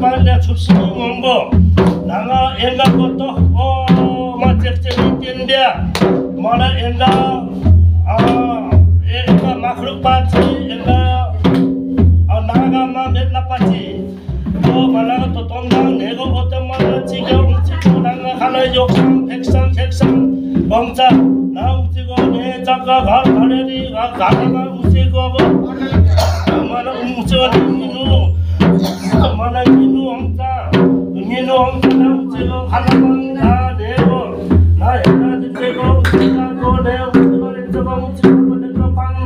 말이야 춥시는 건고 나가 엔가 것도 마책책이 뛴데 뭐라 엔가 엔가 makhluk pati 엔가 나가마 맨나 pati 말라가 또 동당 내고 어떤 말을 지겨 움직이고 나가 하나 욕상 백상 범자 나 움직이고 내 작가 가래리 가가가 움직이고 말아 움직이고 mana ini omta na ucego halaman na dego na ena dego ucega go ne ucego ne coba ucego ne pang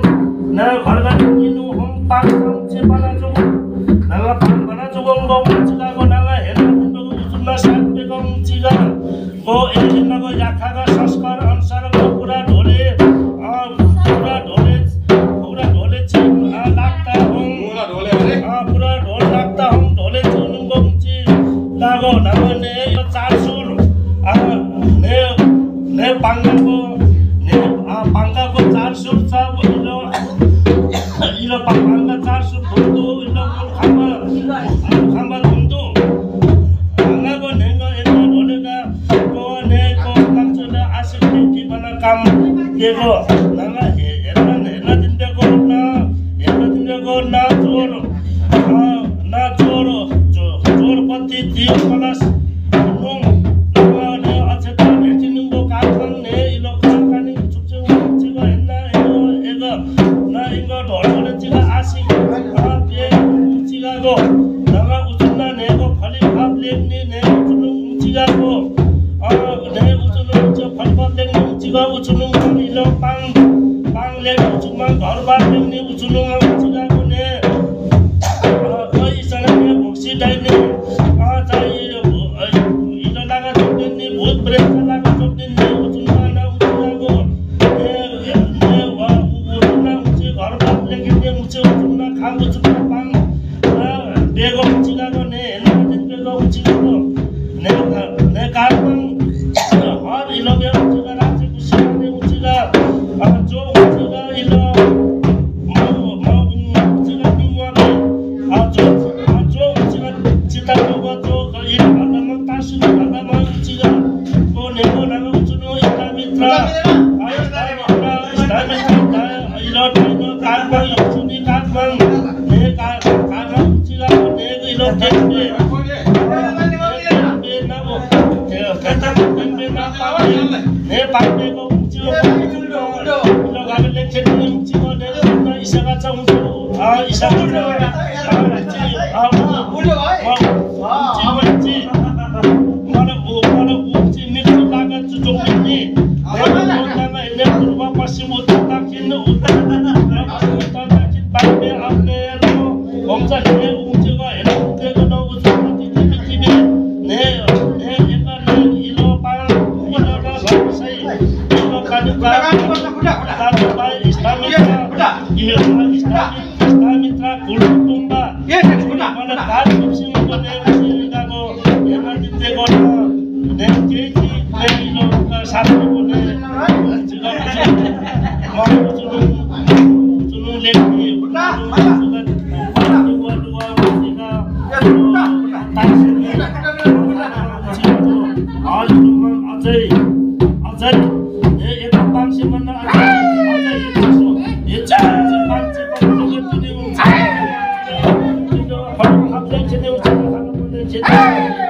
na harga ini hom pang samche bana jogo na pang bana jogo go ucega go na ena dego ucuna sat dego ucega go ena go yakhaga sanskar ansar go pura dhole lagta hum pura dhol lagta hum dhole chunu go lago namane yo charsul ne panga ko charsul cha ilo panga charsul dundu ilo khamba dundu panga ko nenga eno dolega ko ne ko kamchona asikti kibana kam dego nanga ena dinde ko na joro pati dio palas nung ne acheta netinin go kakang ne ilo kakani chukchung chiga enna ega na ingo dolole chiga asi pe chiga go nanga uchunna ne go phali phap lengni ne uchunu chiga go ne uchunu phali phap lengni chiga uchunu ilo pang le uchuma ghar bar lengni uchunu chiga go ne koi sana ne boxi dai ne बहुत प्रेम लागा तो दिन ने उतना ना उतना को ने उतना मुझे घर बात लेके ने मुझे उतना खाम उतना पांग बेगो चिगा को ने दिन बेगो चिगा को ने कारबन हर इलो बे चिगा रात कुछ ने चिगा जो चिगा इलो चिगा निवा जो चिगा चिता को जो इलो अलग तासु अलग चिगा nego naga ucuno istamitra ilo taino kalbang ucuni kalbang ne kalbang uciga ne ilo tembe nabo kata tembe na ne pande ko ucigo ilo gabe lechen ne ucigo ne isaga chaunjo isaga पश्चिम उत्तर दक्षिण बाहिर आपले हमचा ने उचेको हेर उचेको न उचेको तिमी ने एका ने इलो पाल इलो का सही इलो कानी का बाई इस्लामित्रा कुलुम्बा मन काज पश्चिम को ने उचेको हेर दितेको ने केजी ने इलो का साथी को ने Jadi